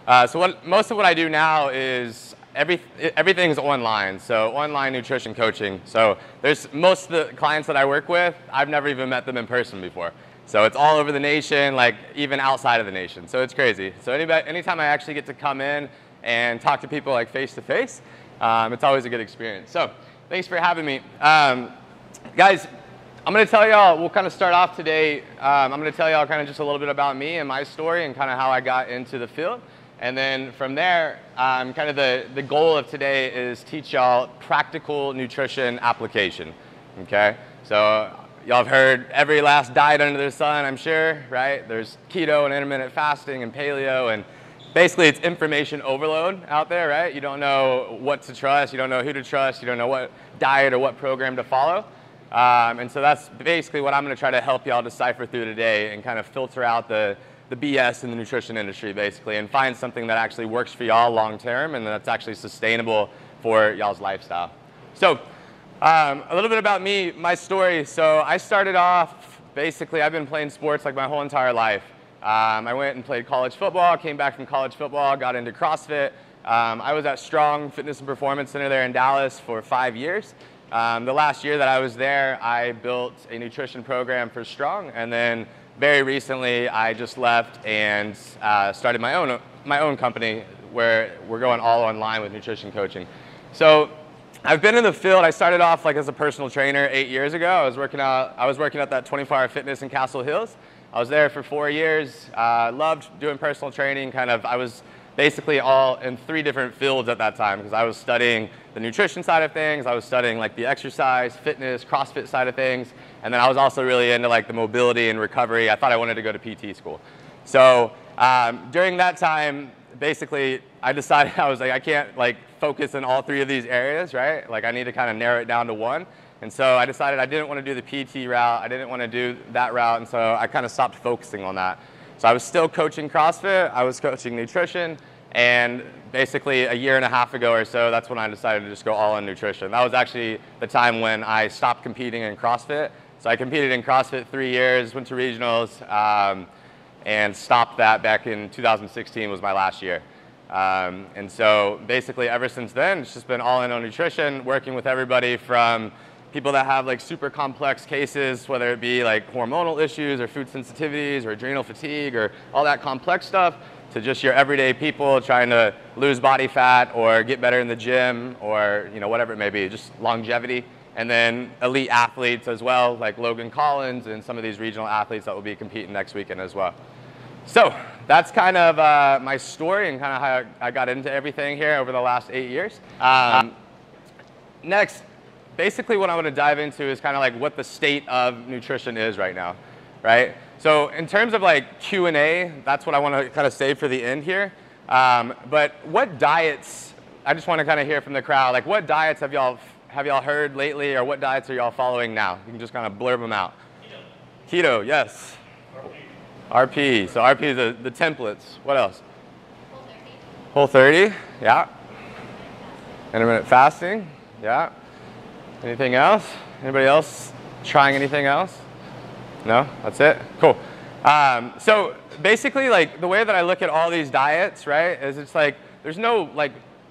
Most of what I do now is everything's online, so online nutrition coaching. So most of the clients that I work with, I've never even met them in person before. So it's all over the nation, like even outside of the nation. So it's crazy. So anytime I actually get to come in and talk to people like face to face, it's always a good experience. So thanks for having me. Guys, I'm going to tell y'all, we'll kind of start off today. I'm going to tell y'all kind of just a little bit about me and my story and kind of how I got into the field. And then from there, kind of the goal of today is teach y'all practical nutrition application, okay? So y'all have heard every last diet under the sun, I'm sure, right? There's keto and intermittent fasting and paleo, and basically it's information overload out there, right? You don't know what to trust, you don't know who to trust, you don't know what diet or what program to follow. And so that's basically what I'm going to try to help y'all decipher through today and kind of filter out the BS in the nutrition industry, basically, and find something that actually works for y'all long term and that's actually sustainable for y'all's lifestyle. So a little bit about me, my story. So I started off, basically, I've been playing sports like my whole entire life. I went and played college football, came back from college football, got into CrossFit. I was at Strong Fitness and Performance Center there in Dallas for 5 years. The last year that I was there, I built a nutrition program for Strong, and then very recently I just left and started my own company where we're going all online with nutrition coaching. So I've been in the field. I started off like as a personal trainer 8 years ago. I was working at that 24-hour fitness in Castle Hills. I was there for 4 years. Loved doing personal training. I was basically all in 3 different fields at that time because I was studying the nutrition side of things, I was studying like the exercise, fitness, CrossFit side of things, and then I was also really into like the mobility and recovery. I thought I wanted to go to PT school. So during that time, basically I decided I was like, I can't like focus in all 3 of these areas, right? Like I need to kind of narrow it down to one. And so I decided I didn't want to do the PT route, I didn't want to do that route, and so I kind of stopped focusing on that. So I was still coaching CrossFit, I was coaching nutrition, and basically a year and a half ago or so, that's when I decided to just go all in nutrition. That was actually the time when I stopped competing in CrossFit. So I competed in CrossFit 3 years, went to regionals, and stopped that back in 2016 was my last year. And so basically ever since then, it's just been all in on nutrition, working with everybody from people that have like super complex cases, whether it be like hormonal issues or food sensitivities or adrenal fatigue or all that complex stuff, to just your everyday people trying to lose body fat or get better in the gym or whatever it may be, just longevity. And then elite athletes as well, like Logan Collins and some of these regional athletes that will be competing next weekend as well. So that's kind of my story and kind of how I got into everything here over the last 8 years. Next, basically what I want to dive into is kind of like what the state of nutrition is right now, right? So in terms of like Q&A, that's what I want to kind of save for the end here. But what diets, I just want to kind of hear from the crowd, like what diets have y'all heard lately, or what diets are y'all following now? You can just kind of blurb them out. Keto, yes. RP, so RP is the templates. What else? Whole30, yeah. Intermittent fasting, yeah. Anything else? Anybody else trying anything else? No? That's it? Cool. So basically, like, the way that I look at all these diets, right, is it's like there's no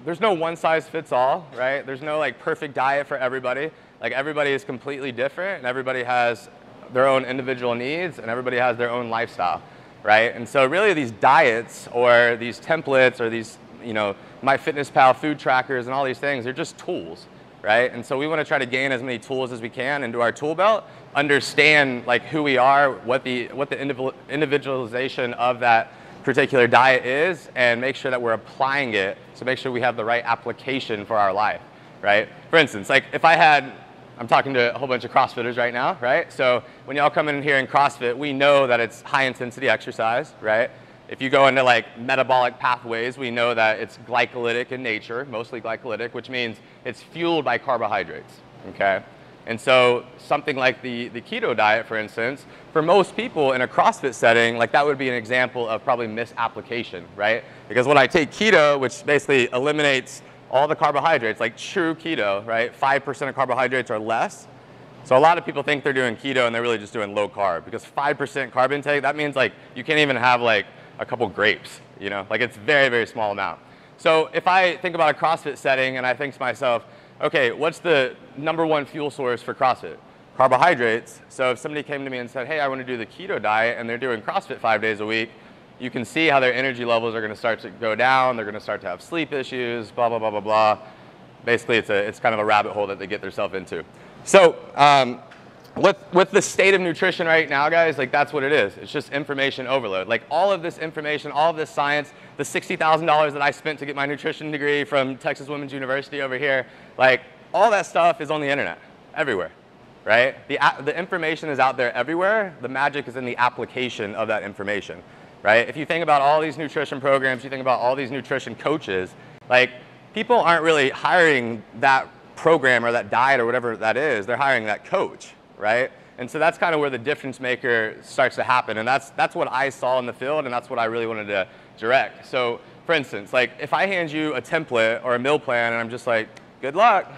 one size fits all, right? There's no like perfect diet for everybody. Like everybody is completely different and everybody has their own individual needs and everybody has their own lifestyle, right? And so really these diets or these templates or these, MyFitnessPal food trackers and all these things, they're just tools, right? And so we want to try to gain as many tools as we can into our tool belt, understand like who we are, what the individualization of that particular diet is, and make sure that we're applying it, so make sure we have the right application for our life, right? For instance, like if I'm talking to a whole bunch of CrossFitters right now, right? So when y'all come in here in CrossFit, we know that it's high intensity exercise, right? If you go into like metabolic pathways, we know that it's glycolytic in nature, mostly glycolytic, which means it's fueled by carbohydrates, okay? And so something like the keto diet, for instance, for most people in a CrossFit setting, like that would be an example of probably misapplication, right? Because when I take keto, which basically eliminates all the carbohydrates, like true keto, right? 5% of carbohydrates or less. So a lot of people think they're doing keto and they're really just doing low carb, because 5% carb intake, that means like you can't even have like a couple grapes, you know, like it's very, very small amount. So if I think about a CrossFit setting and I think to myself, okay, what's the #1 fuel source for CrossFit? Carbohydrates. So if somebody came to me and said, hey, I want to do the keto diet, and they're doing CrossFit 5 days a week, you can see how their energy levels are going to start to go down. They're going to start to have sleep issues, blah, blah, blah, blah, blah. Basically, it's kind of a rabbit hole that they get themselves into. So with the state of nutrition right now, guys, like that's what it is. It's just information overload. Like all of this information, all of this science, the $60,000 that I spent to get my nutrition degree from Texas Women's University over here, like all that stuff is on the internet, everywhere, right? The information is out there everywhere. The magic is in the application of that information, right? If you think about all these nutrition programs, you think about all these nutrition coaches, like people aren't really hiring that program or that diet or whatever that is. They're hiring that coach, right? And so that's kind of where the difference maker starts to happen. And that's what I saw in the field, and that's what I really wanted to direct. So for instance, like if I hand you a template or a meal plan and I'm just like, good luck,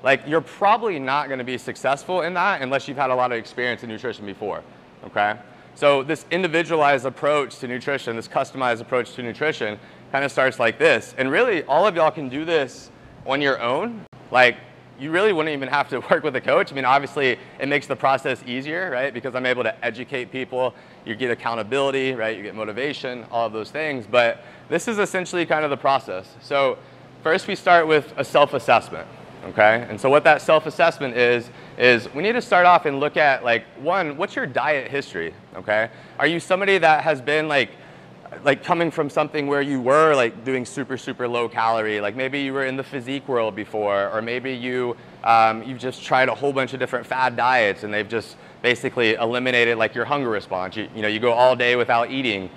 like you're probably not going to be successful in that unless you've had a lot of experience in nutrition before, okay? So this individualized approach to nutrition, this customized approach to nutrition kind of starts like this. And really all of y'all can do this on your own. Like you really wouldn't even have to work with a coach. I mean, obviously it makes the process easier, right? Because I'm able to educate people. You get accountability, right? You get motivation, all of those things. But this is essentially kind of the process. So first we start with a self-assessment, okay? And so what that self-assessment is we need to start off and look at like, one, what's your diet history, okay? Are you somebody that has been like coming from something where you were like doing super, super low calorie, like maybe you were in the physique world before, or maybe you've just tried a whole bunch of different fad diets and they've just basically eliminated like your hunger response. You know, you go all day without eating.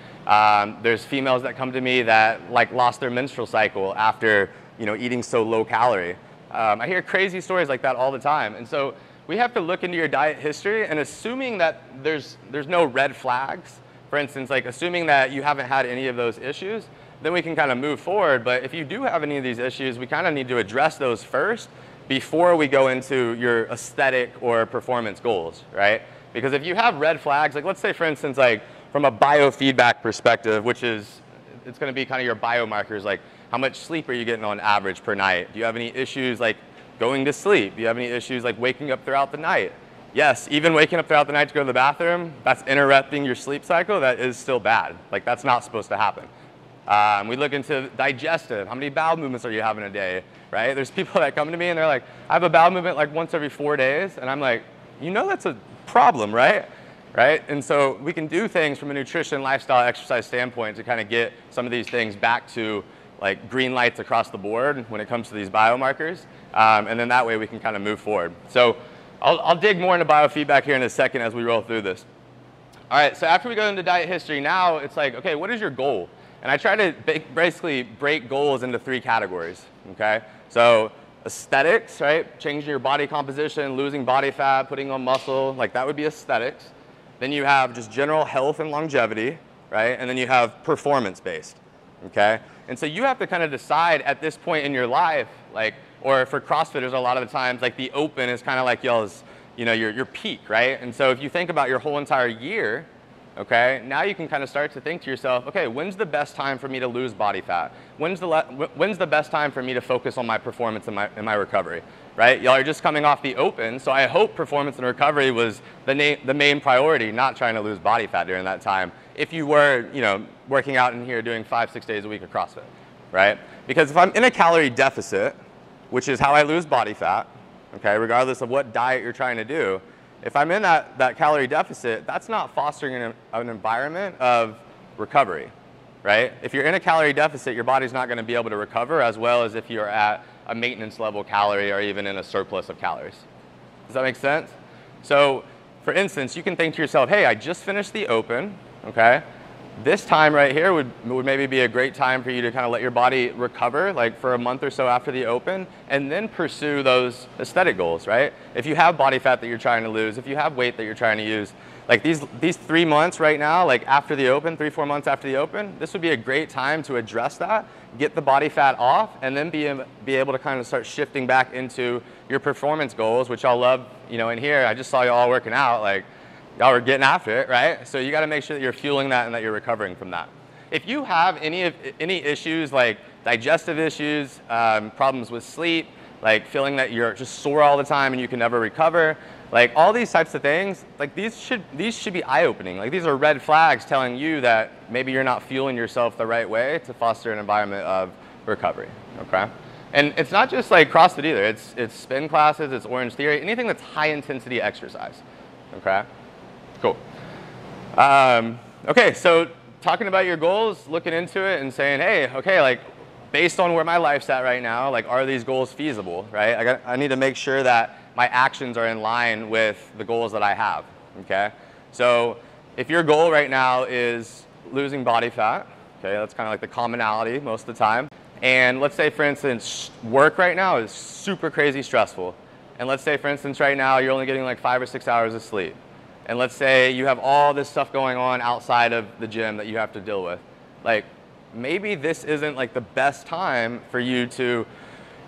There's females that come to me that like lost their menstrual cycle after, you know, eating so low calorie. I hear crazy stories like that all the time. And so we have to look into your diet history, and assuming that there's no red flags, for instance, like assuming that you haven't had any of those issues, then we can kind of move forward. But if you do have any of these issues, we kind of need to address those first before we go into your aesthetic or performance goals, right? Because if you have red flags, like let's say for instance, like from a biofeedback perspective, which is, it's going to be kind of your biomarkers, like how much sleep are you getting on average per night? Do you have any issues like going to sleep? Do you have any issues like waking up throughout the night? Yes, even waking up throughout the night to go to the bathroom, that's interrupting your sleep cycle. That is still bad. Like that's not supposed to happen. We look into digestive. How many bowel movements are you having a day, right? There's people that come to me and they're like, I have a bowel movement like once every 4 days. And I'm like, you know that's a problem, right? Right? And so we can do things from a nutrition, lifestyle, exercise standpoint to kind of get some of these things back to like green lights across the board when it comes to these biomarkers. And then that way we can kind of move forward. So I'll dig more into biofeedback here in a second as we roll through this. All right, so after we go into diet history, now it's like, okay, what is your goal? And I try to basically break goals into 3 categories, okay? So aesthetics, right? Changing your body composition, losing body fat, putting on muscle, like that would be aesthetics. Then you have just general health and longevity, right? And then you have performance-based, okay? And so you have to kind of decide at this point in your life, like, or for CrossFitters, a lot of the times, like the open is kind of like y'all's, you know, your peak, right? And so if you think about your whole entire year, okay, now you can kind of start to think to yourself, okay, when's the best time for me to lose body fat? When's the best time for me to focus on my performance and my recovery, right? Y'all are just coming off the open, so I hope performance and recovery was the main priority, not trying to lose body fat during that time. If you were, you know, working out in here doing 5-6 days a week of CrossFit, right? Because if I'm in a calorie deficit, which is how I lose body fat, okay, regardless of what diet you're trying to do, if I'm in that calorie deficit, that's not fostering an environment of recovery, right? If you're in a calorie deficit, your body's not going to be able to recover as well as if you're at a maintenance level calorie or even in a surplus of calories. Does that make sense? So, for instance, you can think to yourself, hey, I just finished the open, okay? This time right here would maybe be a great time for you to kind of let your body recover, like for a month or so after the open, and then pursue those aesthetic goals, right? If you have body fat that you're trying to lose, if you have weight that you're trying to use, like these 3 months right now, like after the open, 3-4 months after the open, this would be a great time to address that, get the body fat off, and then be able to kind of start shifting back into your performance goals, which I'll love, you know, in here. I just saw you all working out, like, y'all are getting after it, right? So you got to make sure that you're fueling that and that you're recovering from that. if you have any issues like digestive issues, problems with sleep, like feeling that you're just sore all the time and you can never recover, like all these types of things, like these should be eye-opening. Like these are red flags telling you that maybe you're not fueling yourself the right way to foster an environment of recovery, okay? And it's not just like CrossFit either. It's spin classes, it's Orange Theory, anything that's high intensity exercise, okay? Cool. Okay, so talking about your goals, looking into it and saying, hey, okay, like based on where my life's at right now, like are these goals feasible, right? I need to make sure that my actions are in line with the goals that I have, okay? So if your goal right now is losing body fat, okay, that's kind of like the commonality most of the time. And let's say, for instance, work right now is super crazy stressful. And let's say, for instance, right now you're only getting like 5 or 6 hours of sleep. And let's say you have all this stuff going on outside of the gym that you have to deal with. Like, maybe this isn't like the best time for you to,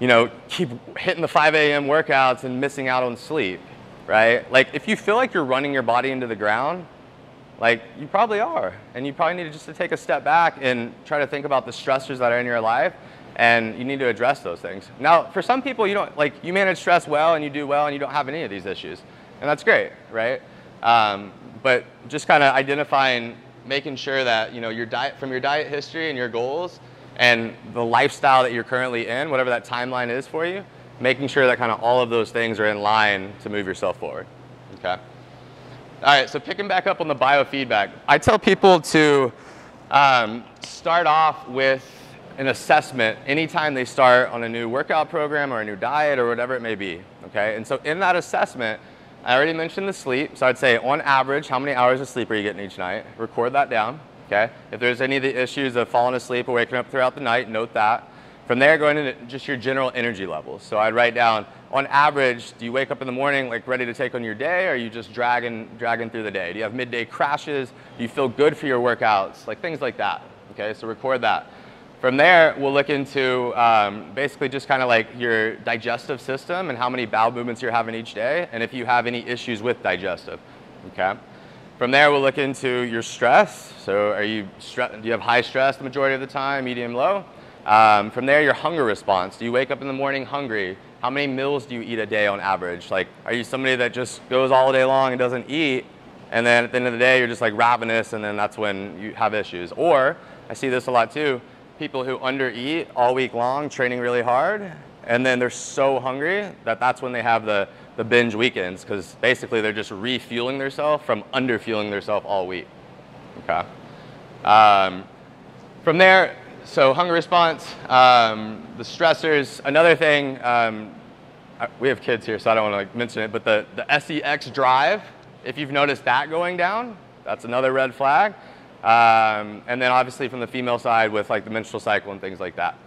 you know, keep hitting the 5 a.m. workouts and missing out on sleep, right? Like, if you feel like you're running your body into the ground, like, you probably are. And you probably need just to take a step back and try to think about the stressors that are in your life, and you need to address those things. Now, for some people, you don't, like, you manage stress well and you do well and you don't have any of these issues. And that's great, right? But just kind of identifying, making sure that, you know, your diet, from your diet history and your goals and the lifestyle that you're currently in, whatever that timeline is for you, making sure that kind of all of those things are in line to move yourself forward, okay? All right, so picking back up on the biofeedback, I tell people to start off with an assessment anytime they start on a new workout program or a new diet or whatever it may be, okay? And so in that assessment, I already mentioned the sleep, so I'd say on average, how many hours of sleep are you getting each night? Record that down, okay? If there's any of the issues of falling asleep or waking up throughout the night, note that. From there, going into just your general energy levels. So I'd write down, on average, do you wake up in the morning like ready to take on your day, or are you just dragging through the day? Do you have midday crashes? Do you feel good for your workouts? Like things like that, okay? So record that. From there, we'll look into basically just kind of like your digestive system and how many bowel movements you're having each day, and if you have any issues with digestive, okay? From there, we'll look into your stress. So do you have high stress the majority of the time, medium, low? From there, your hunger response. Do you wake up in the morning hungry? How many meals do you eat a day on average? Like, are you somebody that just goes all day long and doesn't eat, and then at the end of the day, you're just like ravenous, and then that's when you have issues? Or, I see this a lot too, people who undereat all week long, training really hard, and then they're so hungry that that's when they have the binge weekends, because basically they're just refueling themselves from underfueling themselves all week, okay? From there, so hunger response, the stressors, another thing, we have kids here, so I don't want to like mention it, but the SEX drive, if you've noticed that going down, that's another red flag. And then obviously from the female side with like the menstrual cycle and things like that.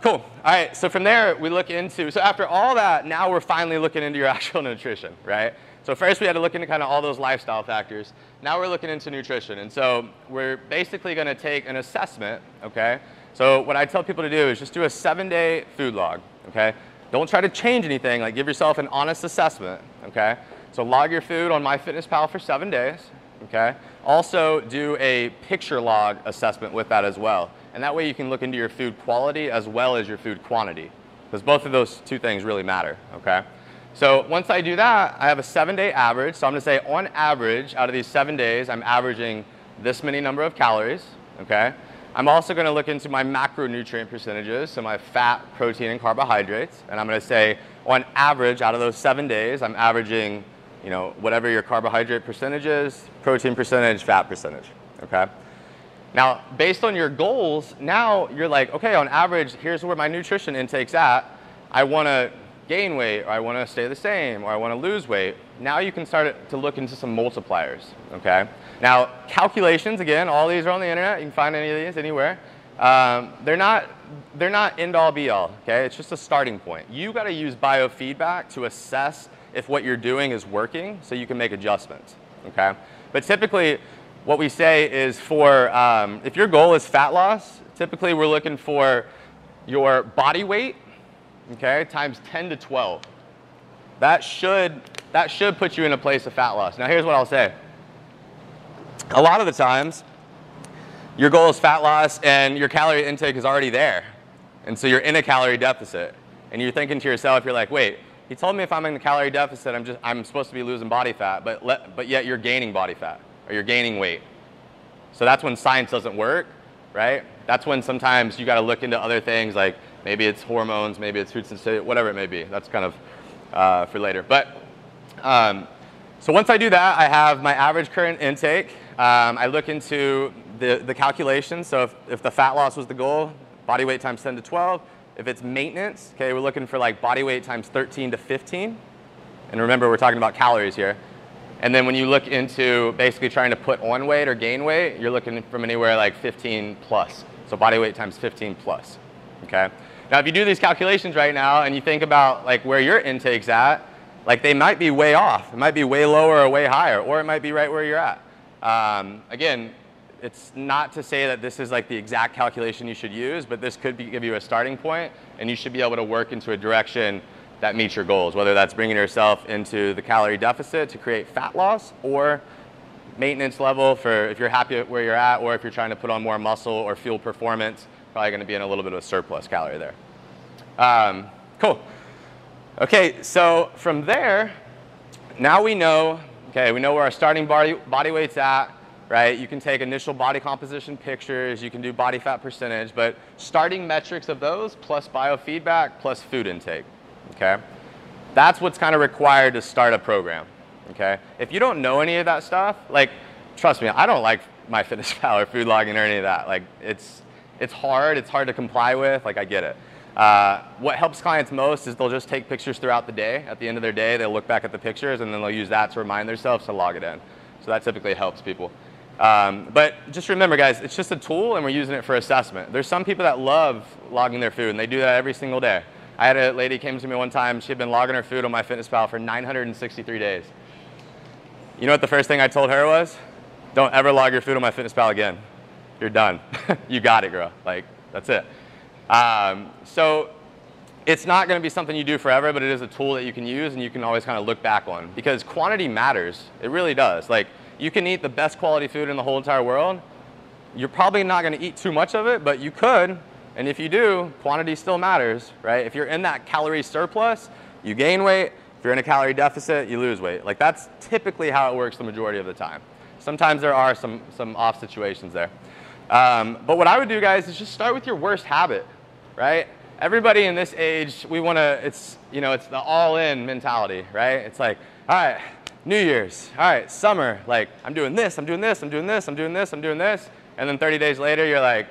Cool. All right, so from there we look into, so after all that, now we're finally looking into your actual nutrition, right? So first we had to look into kind of all those lifestyle factors. Now we're looking into nutrition. And so we're basically going to take an assessment, okay? So what I tell people to do is just do a 7-day food log, okay? Don't try to change anything, like give yourself an honest assessment, okay? So log your food on MyFitnessPal for 7 days, okay? Also do a picture log assessment with that as well. And that way you can look into your food quality as well as your food quantity, because both of those two things really matter, okay? So once I do that, I have a 7-day average. So I'm going to say on average, out of these 7 days, I'm averaging this many number of calories, okay? I'm also going to look into my macronutrient percentages, so my fat, protein, and carbohydrates. And I'm going to say on average, out of those 7 days, I'm averaging, you know, whatever your carbohydrate percentage is, protein percentage, fat percentage, okay? Now, based on your goals, now you're like, okay, on average, here's where my nutrition intake's at. I want to gain weight, or I want to stay the same, or I want to lose weight. Now you can start to look into some multipliers, okay? Now, calculations, again, all these are on the internet. You can find any of these anywhere. They're not end-all be-all, okay? It's just a starting point. You got to use biofeedback to assess if what you're doing is working so you can make adjustments, okay? But typically, what we say is for, if your goal is fat loss, typically we're looking for your body weight, okay, times 10 to 12. That should put you in a place of fat loss. Now here's what I'll say. A lot of the times, your goal is fat loss and your calorie intake is already there. And so you're in a calorie deficit. And you're thinking to yourself, you're like, wait, he told me if I'm in a calorie deficit, I'm supposed to be losing body fat, but yet you're gaining body fat or you're gaining weight. So that's when science doesn't work, right? That's when sometimes you got to look into other things, like maybe it's hormones, maybe it's food sensitivity, whatever it may be. That's kind of for later. But so once I do that, I have my average current intake. I look into the calculations. So if the fat loss was the goal, body weight times 10 to 12. If it's maintenance, okay, we're looking for like body weight times 13 to 15. And remember, we're talking about calories here. And then when you look into basically trying to put on weight or gain weight, you're looking from anywhere like 15 plus. So body weight times 15 plus, okay? Now, if you do these calculations right now and you think about like where your intake's at, like they might be way off. It might be way lower or way higher, or it might be right where you're at. Again, it's not to say that this is like the exact calculation you should use, but this could give you a starting point, and you should be able to work into a direction that meets your goals, whether that's bringing yourself into the calorie deficit to create fat loss, or maintenance level for if you're happy where you're at, or if you're trying to put on more muscle or fuel performance, probably going to be in a little bit of a surplus calorie there. Cool. Okay, so from there, now we know, okay, we know where our starting body weight's at, right? You can take initial body composition pictures, you can do body fat percentage, but starting metrics of those plus biofeedback plus food intake, okay? That's what's kind of required to start a program, okay? If you don't know any of that stuff, like, trust me, I don't like MyFitnessPal or food logging or any of that. Like, it's hard to comply with, like, I get it. What helps clients most is they'll just take pictures throughout the day. At the end of their day, they'll look back at the pictures and then they'll use that to remind themselves to log it in. So that typically helps people. But just remember, guys, it's just a tool and we're using it for assessment. There's some people that love logging their food and they do that every single day. I had a lady came to me one time, she had been logging her food on MyFitnessPal for 963 days. You know what the first thing I told her was? Don't ever log your food on MyFitnessPal again. You're done. You got it, girl. Like, that's it. So it's not going to be something you do forever, but it is a tool that you can use and you can always kind of look back on, because quantity matters. It really does. Like, you can eat the best quality food in the whole entire world. You're probably not going to eat too much of it, but you could. And if you do, quantity still matters, right? If you're in that calorie surplus, you gain weight. If you're in a calorie deficit, you lose weight. Like, that's typically how it works the majority of the time. Sometimes there are some off situations there. But what I would do, guys, is just start with your worst habit, right? Everybody in this age, we want to, it's the all-in mentality, right? It's like, all right, New Year's, all right, summer, like, I'm doing this, I'm doing this, I'm doing this, I'm doing this, I'm doing this. And then 30 days later, you're like,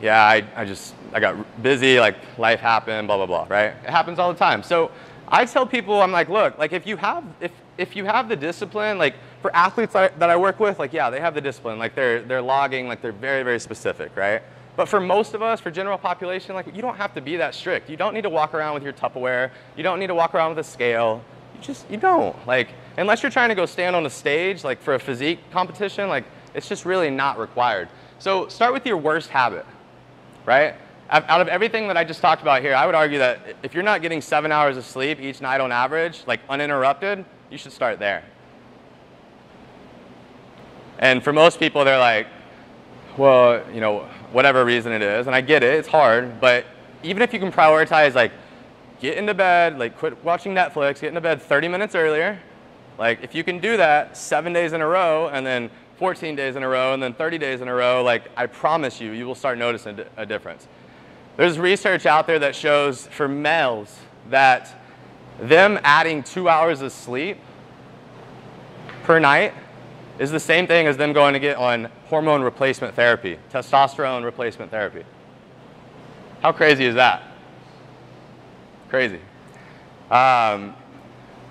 yeah, I got busy, like, life happened, blah, blah, blah, right? It happens all the time. So I tell people, I'm like, look, like, if you have the discipline, like, for athletes that I work with, like, yeah, they have the discipline, like, they're logging, like, they're very, very specific, right? But for most of us, for general population, like, you don't have to be that strict. You don't need to walk around with your Tupperware. You don't need to walk around with a scale. You don't. Like, unless you're trying to go stand on a stage, like, for a physique competition, like, it's just really not required. So start with your worst habit, right? Out of everything that I just talked about here, I would argue that if you're not getting 7 hours of sleep each night on average, like, uninterrupted, you should start there. And for most people, they're like, well, whatever reason it is, and I get it, it's hard, but even if you can prioritize, like, get into bed, like, quit watching Netflix, get into bed 30 minutes earlier, like, if you can do that 7 days in a row, and then 14 days in a row, and then 30 days in a row, like, I promise you, you will start noticing a difference. There's research out there that shows for males that them adding 2 hours of sleep per night is the same thing as them going to get on hormone replacement therapy, testosterone replacement therapy. How crazy is that? Crazy.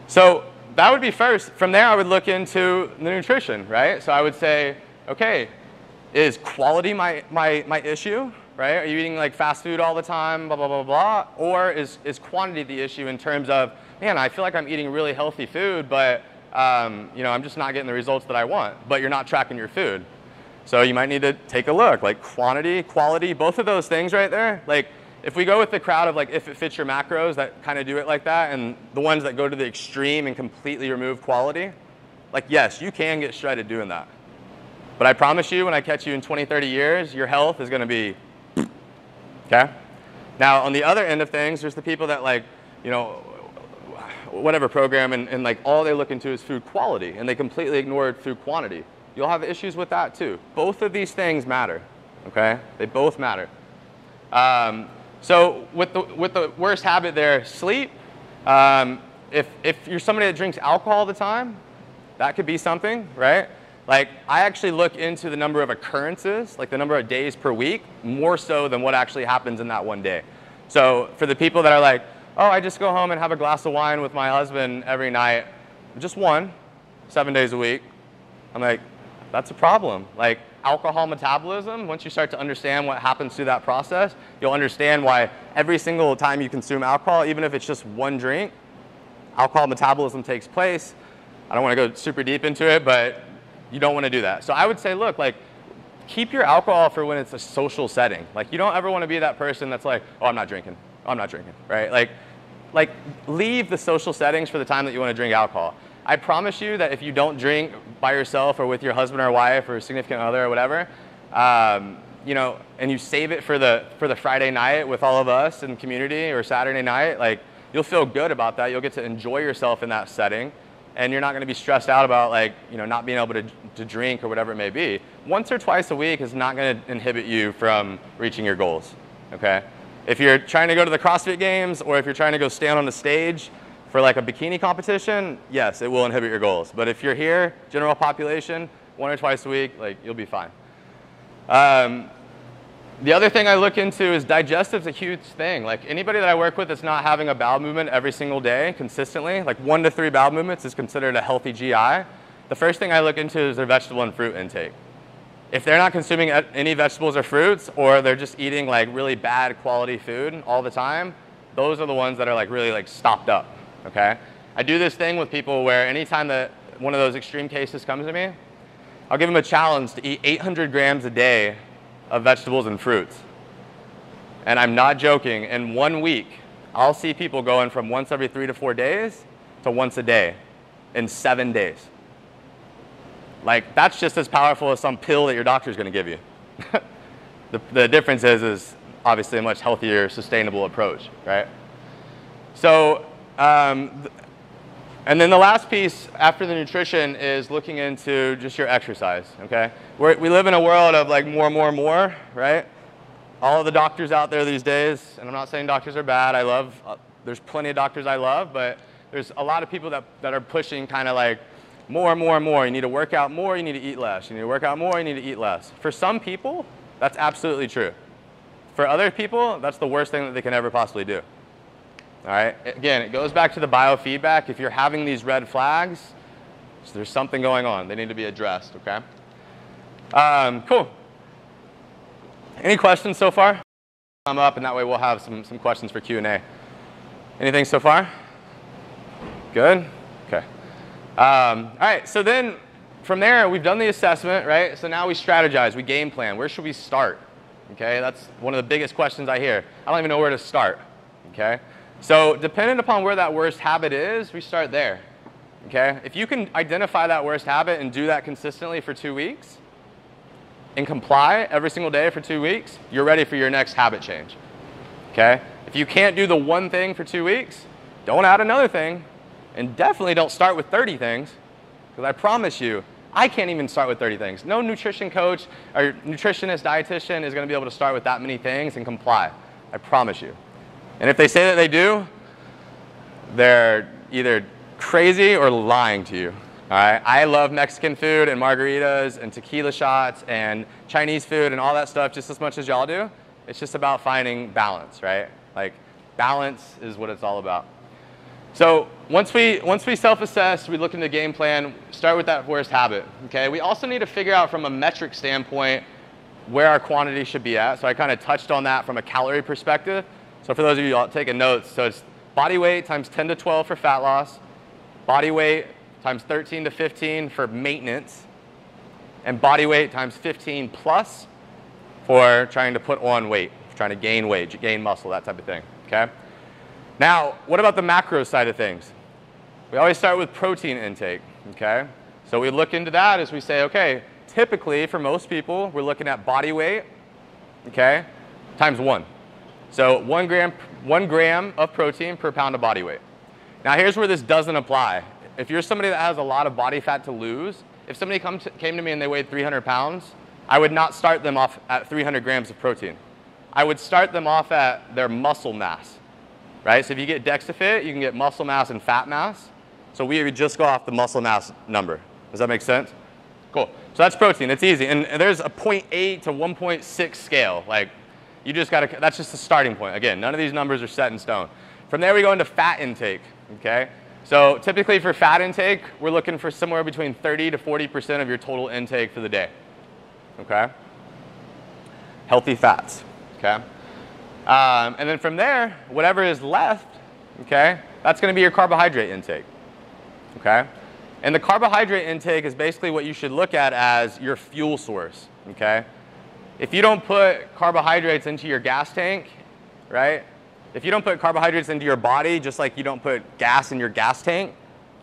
So that would be first. From there, I would look into the nutrition, right? So I would say, okay, is quality my issue, right? Are you eating, like, fast food all the time, blah, blah, blah, blah? Or is quantity the issue in terms of, man, I feel like I'm eating really healthy food, but I'm just not getting the results that I want, but you're not tracking your food. So you might need to take a look, like, quantity, quality, both of those things right there. Like, if we go with the crowd of, like, if it fits your macros that kind of do it like that, and the ones that go to the extreme and completely remove quality, like, yes, you can get shredded doing that. But I promise you, when I catch you in 20, 30 years, your health is going to be, okay? Now, on the other end of things, there's the people that like, you know, whatever program, and like all they look into is food quality, and they completely ignore food quantity. You'll have issues with that too. Both of these things matter, okay? They both matter. So with the worst habit there, sleep. If you're somebody that drinks alcohol all the time, that could be something, right? Like, I actually look into the number of occurrences, like the number of days per week, more so than what actually happens in that one day. So for the people that are like, oh, I just go home and have a glass of wine with my husband every night, just one, 7 days a week, I'm like, that's a problem. Like, alcohol metabolism, once you start to understand what happens through that process, you'll understand why every single time you consume alcohol, even if it's just one drink, alcohol metabolism takes place. I don't want to go super deep into it, but you don't want to do that. So I would say, look, like, keep your alcohol for when it's a social setting. Like, you don't ever want to be that person that's like, oh, I'm not drinking, right? Like leave the social settings for the time that you want to drink alcohol. I promise you that if you don't drink by yourself or with your husband or wife or significant other or whatever, you know, and you save it for the Friday night with all of us in the community or Saturday night, like, you'll feel good about that. You'll get to enjoy yourself in that setting, and you're not going to be stressed out about, like, you know, not being able to drink or whatever it may be. Once or twice a week is not going to inhibit you from reaching your goals, okay? If you're trying to go to the CrossFit games, or if you're trying to go stand on the stage for like a bikini competition, yes, it will inhibit your goals. But if you're here, general population, 1 or twice a week, like, you'll be fine. The other thing I look into is digestive's a huge thing. Like, anybody that I work with that's not having a bowel movement every single day consistently, like 1 to 3 bowel movements is considered a healthy GI. The first thing I look into is their vegetable and fruit intake. If they're not consuming any vegetables or fruits, or they're just eating like really bad quality food all the time, those are the ones that are like really like stopped up, okay? I do this thing with people where anytime that one of those extreme cases comes to me, I'll give them a challenge to eat 800 grams a day of vegetables and fruits. And I'm not joking, in 1 week, I'll see people going from once every 3 to 4 days to once a day in 7 days. Like, that's just as powerful as some pill that your doctor's gonna give you. The difference is obviously a much healthier, sustainable approach, right? So, and then the last piece after the nutrition is looking into just your exercise, okay? We live in a world of like more, right? All of the doctors out there these days, and I'm not saying doctors are bad, there's plenty of doctors I love, but there's a lot of people that are pushing kind of like more. You need to work out more, you need to eat less. You need to work out more, you need to eat less. For some people, that's absolutely true. For other people, that's the worst thing that they can ever possibly do. All right, again, it goes back to the biofeedback. If you're having these red flags, there's something going on. They need to be addressed, okay? Cool. Any questions so far? Come up, and that way we'll have some questions for Q&A. Anything so far? Good? Okay. All right, so then from there, we've done the assessment, right? So now we strategize, we game plan. Where should we start? Okay, that's one of the biggest questions I hear. I don't even know where to start, okay? So dependent upon where that worst habit is, we start there, okay? If you can identify that worst habit and do that consistently for 2 weeks and comply every single day for 2 weeks, you're ready for your next habit change, okay? If you can't do the one thing for 2 weeks, don't add another thing, and definitely don't start with 30 things, because I promise you, I can't even start with 30 things. No nutrition coach or nutritionist, dietitian is going to be able to start with that many things and comply. I promise you. And if they say that they do, they're either crazy or lying to you. All right? I love Mexican food and margaritas and tequila shots and Chinese food and all that stuff just as much as y'all do. It's just about finding balance, right? Like, balance is what it's all about. So once we self-assess, we look into the game plan, start with that worst habit, okay? We also need to figure out from a metric standpoint where our quantity should be at. So I kind of touched on that from a calorie perspective. So for those of you taking notes, so it's body weight times 10 to 12 for fat loss, body weight times 13 to 15 for maintenance, and body weight times 15 plus for trying to put on weight, trying to gain weight, gain muscle, that type of thing, okay? Now, what about the macro side of things? We always start with protein intake, okay? So we look into that as we say, okay, typically, for most people, we're looking at body weight, okay, times 1. So 1 gram of protein per pound of body weight. Now here's where this doesn't apply. If you're somebody that has a lot of body fat to lose, if somebody came to me and they weighed 300 pounds, I would not start them off at 300 grams of protein. I would start them off at their muscle mass, right? So if you get DexaFit, you can get muscle mass and fat mass. So we would just go off the muscle mass number. Does that make sense? Cool. So that's protein. It's easy. And there's a 0.8 to 1.6 scale. Like, you just got to, that's just the starting point. Again, none of these numbers are set in stone. From there, we go into fat intake, okay? So typically for fat intake, we're looking for somewhere between 30 to 40% of your total intake for the day, okay? Healthy fats, okay? And then from there, whatever is left, okay, that's going to be your carbohydrate intake, okay? And the carbohydrate intake is basically what you should look at as your fuel source, okay? If you don't put carbohydrates into your gas tank, right? If you don't put carbohydrates into your body, just like you don't put gas in your gas tank,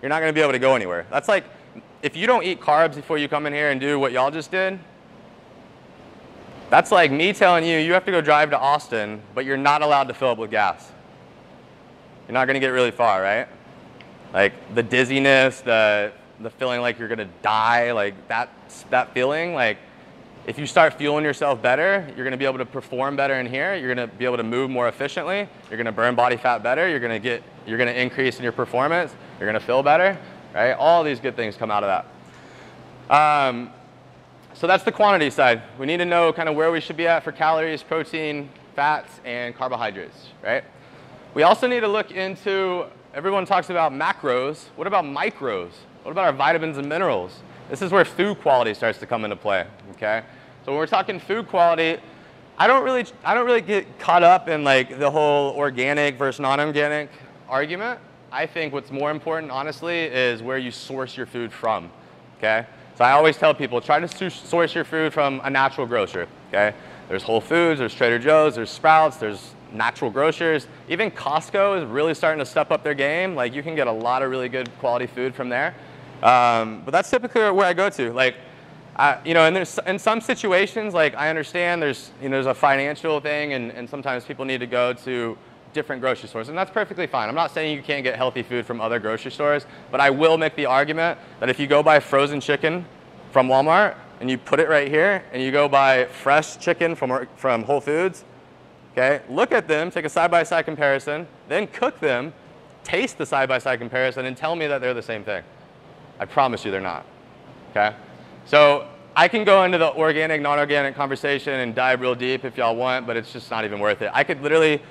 you're not going to be able to go anywhere. That's like, if you don't eat carbs before you come in here and do what y'all just did, that's like me telling you, you have to go drive to Austin, but you're not allowed to fill up with gas. You're not going to get really far, right? Like the dizziness, the feeling like you're going to die, like that feeling, like if you start fueling yourself better, you're going to be able to perform better in here. You're going to be able to move more efficiently. You're going to burn body fat better. You're going to increase in your performance. You're going to feel better, right? All these good things come out of that. So that's the quantity side. We need to know kind of where we should be at for calories, protein, fats, and carbohydrates, right? We also need to look into, everyone talks about macros. What about micros? What about our vitamins and minerals? This is where food quality starts to come into play, okay? So when we're talking food quality, I don't really get caught up in like the whole organic versus non-organic argument. I think what's more important, honestly, is where you source your food from, okay? So I always tell people, try to source your food from a natural grocer, okay? There's Whole Foods, there's Trader Joe's, there's Sprouts, there's natural grocers. Even Costco is really starting to step up their game. Like, you can get a lot of really good quality food from there. But that's typically where I go to. Like, you know, and there's in some situations, like I understand there's a financial thing, and sometimes people need to go to different grocery stores, and that's perfectly fine. I'm not saying you can't get healthy food from other grocery stores, but I will make the argument that if you go buy frozen chicken from Walmart and you put it right here, and you go buy fresh chicken from Whole Foods, okay, look at them, take a side-by-side comparison, then cook them, taste the side-by-side comparison, and tell me that they're the same thing. I promise you they're not, okay? So I can go into the organic, non-organic conversation and dive real deep if y'all want, but it's just not even worth it. I could literally,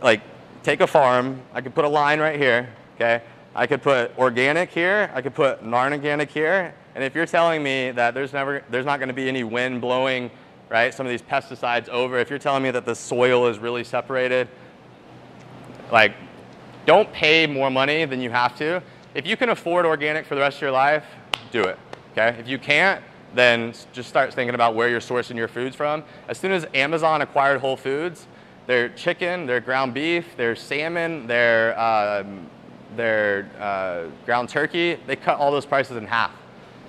like, take a farm, I could put a line right here, okay? I could put organic here, I could put non-organic here, and if you're telling me that there's not gonna be any wind blowing, right, some of these pesticides over, if you're telling me that the soil is really separated, like, don't pay more money than you have to. If you can afford organic for the rest of your life, do it, okay? If you can't, then just start thinking about where you're sourcing your foods from. As soon as Amazon acquired Whole Foods, their chicken, their ground beef, their salmon, their ground turkey, they cut all those prices in half.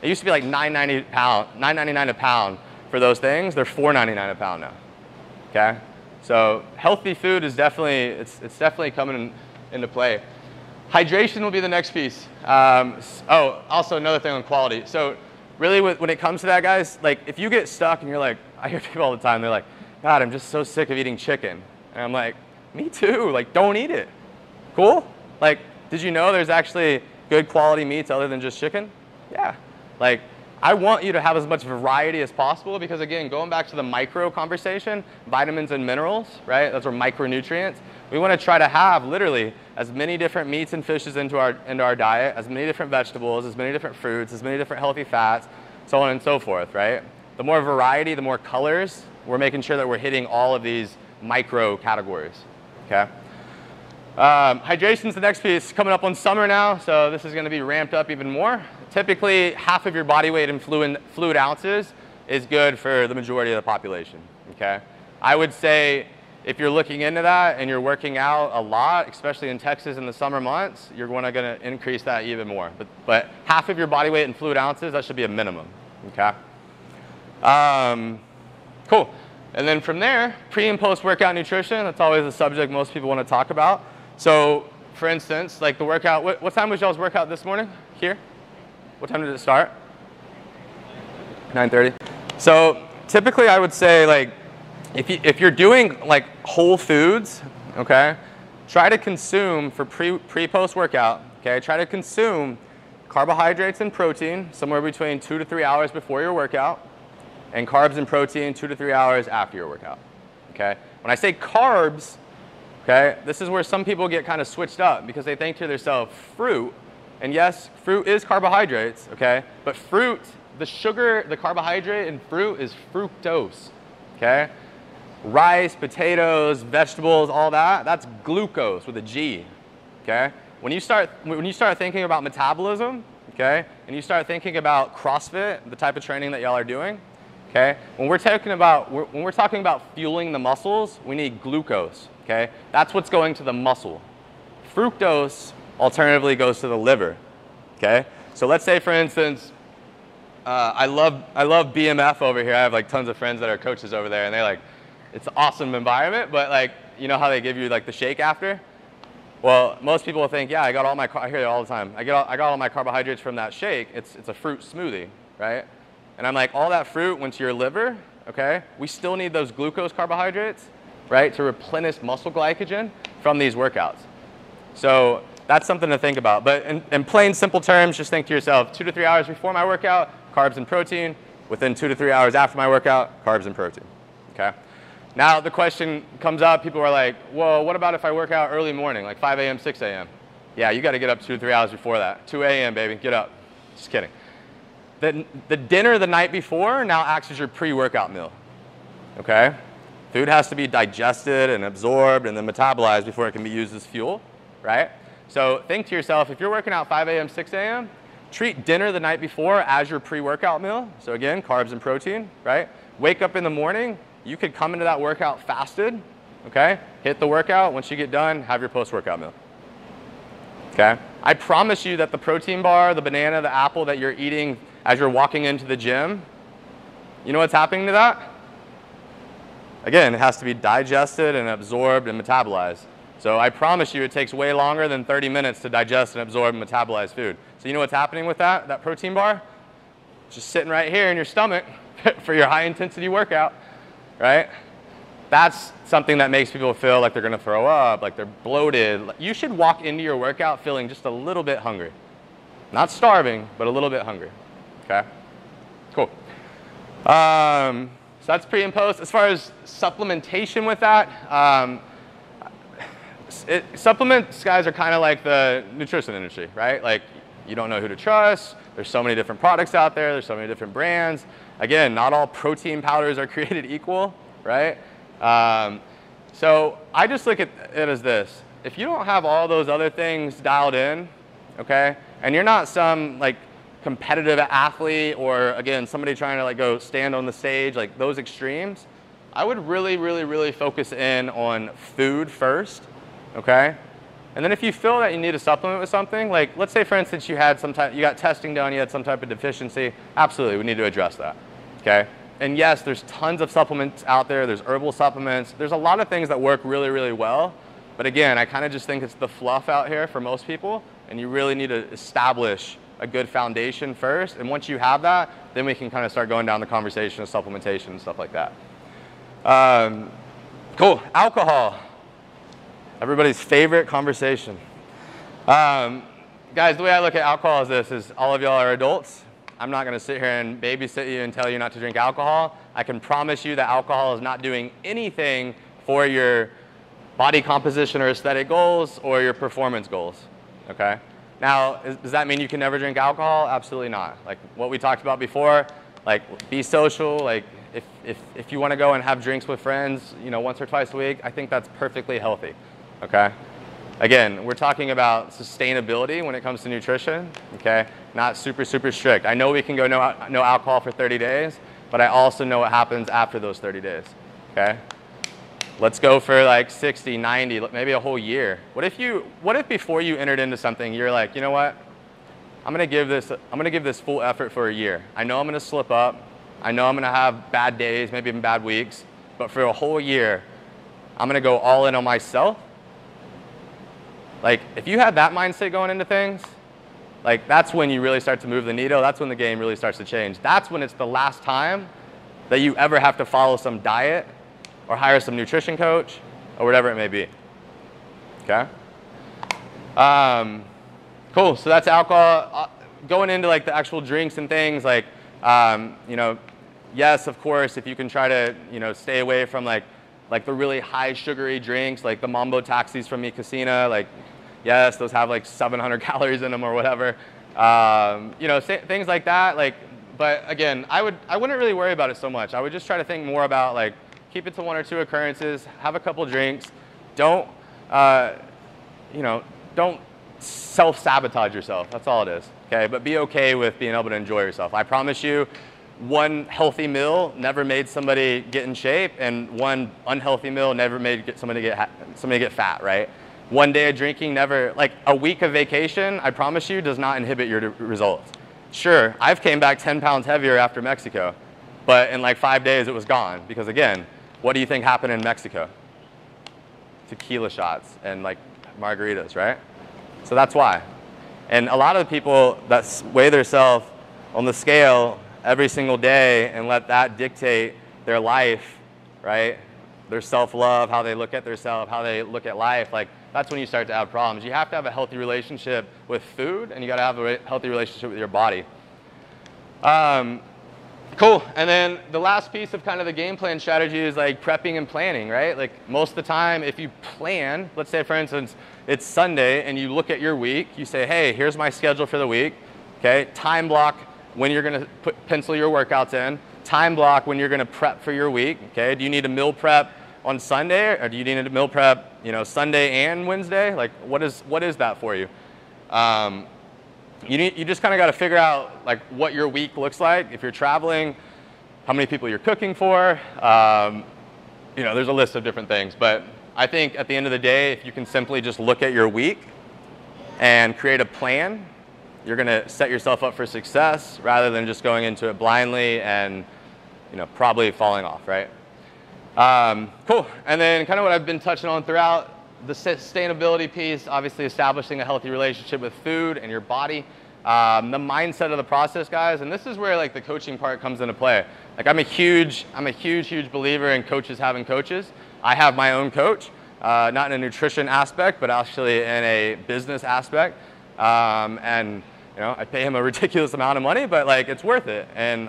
It used to be like $9.99 a pound for those things. They're $4.99 a pound now, okay? So healthy food is definitely, it's definitely coming into play. Hydration will be the next piece. Oh, also another thing on quality. So really when it comes to that, guys, like if you get stuck and you're like, I hear people all the time, they're like, God, I'm just so sick of eating chicken. And I'm like, me too, like don't eat it. Cool? Like, did you know there's actually good quality meats other than just chicken? Yeah. Like, I want you to have as much variety as possible because again, going back to the micro conversation, vitamins and minerals, right? Those are micronutrients. We want to try to have literally as many different meats and fishes into our diet, as many different vegetables, as many different fruits, as many different healthy fats, so on and so forth, right? The more variety, the more colors, we're making sure that we're hitting all of these micro categories, okay? Hydration's the next piece. Coming up on summer now, so this is going to be ramped up even more. Typically, half of your body weight in fluid ounces is good for the majority of the population, okay? I would say if you're looking into that and you're working out a lot, especially in Texas in the summer months, you're going to increase that even more. But half of your body weight in fluid ounces, that should be a minimum, okay? Cool. And then from there, pre and post workout nutrition, that's always a subject most people want to talk about. So for instance, like the workout, what time was y'all's workout this morning here? What time did it start? 9:30. So typically I would say, like, if you're doing like whole foods, okay, try to consume for pre-post workout, okay, try to consume carbohydrates and protein somewhere between 2 to 3 hours before your workout, and carbs and protein 2 to 3 hours after your workout, okay? When I say carbs, okay, this is where some people get kind of switched up because they think to themselves, fruit, and yes, fruit is carbohydrates, okay, but fruit, the sugar, the carbohydrate in fruit is fructose, okay? Rice, potatoes, vegetables, all that, that's glucose with a G, okay? When you start thinking about metabolism, okay, and you start thinking about CrossFit, the type of training that y'all are doing, okay, when we're talking about fueling the muscles, we need glucose, okay? That's what's going to the muscle. Fructose alternatively goes to the liver, okay? So let's say, for instance, I love BMF over here. I have like tons of friends that are coaches over there, and they're like, it's an awesome environment, but like, you know how they give you like the shake after? Well, most people will think, yeah, I hear it all the time. I got all my carbohydrates from that shake. It's a fruit smoothie, right? And I'm like, all that fruit went to your liver, okay? We still need those glucose carbohydrates, right, to replenish muscle glycogen from these workouts. So that's something to think about. But in plain, simple terms, just think to yourself, 2 to 3 hours before my workout, carbs and protein. Within 2 to 3 hours after my workout, carbs and protein, okay? Now the question comes up, people are like, well, what about if I work out early morning, like 5 a.m., 6 a.m.? Yeah, you got to get up 2 to 3 hours before that. 2 a.m., baby, get up. Just kidding. The dinner the night before now acts as your pre-workout meal, okay? Food has to be digested and absorbed and then metabolized before it can be used as fuel, right? So think to yourself, if you're working out 5 a.m., 6 a.m., treat dinner the night before as your pre-workout meal. So again, carbs and protein, right? Wake up in the morning. You could come into that workout fasted, okay? Hit the workout. Once you get done, have your post-workout meal, okay? I promise you that the protein bar, the banana, the apple that you're eating as you're walking into the gym, you know what's happening to that? Again, it has to be digested and absorbed and metabolized. So I promise you it takes way longer than 30 minutes to digest and absorb and metabolize food. So you know what's happening with that protein bar? It's just sitting right here in your stomach for your high intensity workout. Right? That's something that makes people feel like they're going to throw up, like they're bloated. You should walk into your workout feeling just a little bit hungry. Not starving, but a little bit hungry. Okay? Cool. So that's pre and post. As far as supplementation with that, supplements, guys, are kind of like the nutrition industry, right? Like, you don't know who to trust. There's so many different products out there. There's so many different brands. Again, not all protein powders are created equal, right? So I just look at it as this. If you don't have all those other things dialed in, okay, and you're not some like competitive athlete or, again, somebody trying to like go stand on the stage, like those extremes, I would really, really, really focus in on food first, okay? And then if you feel that you need a supplement with something, like let's say for instance you got testing done, you had some type of deficiency, absolutely, we need to address that, okay? And yes, there's tons of supplements out there, there's herbal supplements, there's a lot of things that work really, really well, but again, I kind of just think it's the fluff out here for most people, and you really need to establish a good foundation first, and once you have that, then we can kind of start going down the conversation of supplementation and stuff like that. Cool, alcohol. Everybody's favorite conversation. Guys, the way I look at alcohol is this, is all of y'all are adults. I'm not gonna sit here and babysit you and tell you not to drink alcohol. I can promise you that alcohol is not doing anything for your body composition or aesthetic goals or your performance goals, okay? Now, does that mean you can never drink alcohol? Absolutely not. Like what we talked about before, like be social, like if you wanna go and have drinks with friends, you know, once or twice a week, I think that's perfectly healthy. Okay? Again, we're talking about sustainability when it comes to nutrition, okay? Not super, super strict. I know we can go no alcohol for 30 days, but I also know what happens after those 30 days, okay? Let's go for like 60, 90, maybe a whole year. What if before you entered into something, you're like, you know what? I'm gonna give this full effort for a year. I know I'm gonna slip up, I know I'm going to have bad days, maybe even bad weeks, but for a whole year, I'm going to go all in on myself. Like, if you had that mindset going into things, like, that's when you really start to move the needle. That's when the game really starts to change. That's when it's the last time that you ever have to follow some diet or hire some nutrition coach or whatever it may be. Okay? Cool. So that's alcohol. Going into like the actual drinks and things, like, you know, yes, of course, if you can try to, you know, stay away from like the really high sugary drinks, like the Mambo Taxis from Mi Casina, like, yes, those have like 700 calories in them or whatever. You know, things like that. Like, but again, I wouldn't really worry about it so much. I would just try to think more about like, keep it to 1 or 2 occurrences, have a couple drinks. Don't, you know, don't self-sabotage yourself. That's all it is. Okay, but be okay with being able to enjoy yourself. I promise you, one healthy meal never made somebody get in shape, and one unhealthy meal never made somebody get fat, right? One day of drinking never, like a week of vacation, I promise you, does not inhibit your results. Sure, I've came back 10 pounds heavier after Mexico, but in like 5 days it was gone, because again, what do you think happened in Mexico? Tequila shots and like margaritas, right? So that's why. And a lot of the people that weigh themselves on the scale every single day and let that dictate their life, right? Their self-love, how they look at themselves, how they look at life, like that's when you start to have problems. You have to have a healthy relationship with food, and you got to have a healthy relationship with your body. Cool. And then the last piece of kind of the game plan strategy is like prepping and planning, right? Like most of the time, if you plan, let's say for instance, it's Sunday and you look at your week, you say, hey, here's my schedule for the week. Okay, time block when you're going to pencil your workouts in, time block when you're going to prep for your week. Okay, do you need a meal prep on Sunday, or do you need a meal prep, you know, Sunday and Wednesday? Like what is that for you? You just kind of got to figure out like what your week looks like. If you're traveling, how many people you're cooking for. You know, there's a list of different things. But I think at the end of the day, if you can simply just look at your week and create a plan, you're going to set yourself up for success rather than just going into it blindly and, you know, probably falling off, right? Cool. And then kind of what I've been touching on throughout, the sustainability piece, obviously establishing a healthy relationship with food and your body, the mindset of the process, guys, and this is where like the coaching part comes into play. Like I'm a huge believer in coaches having coaches. I have my own coach, not in a nutrition aspect, but actually in a business aspect, and you know I pay him a ridiculous amount of money, but like it's worth it. And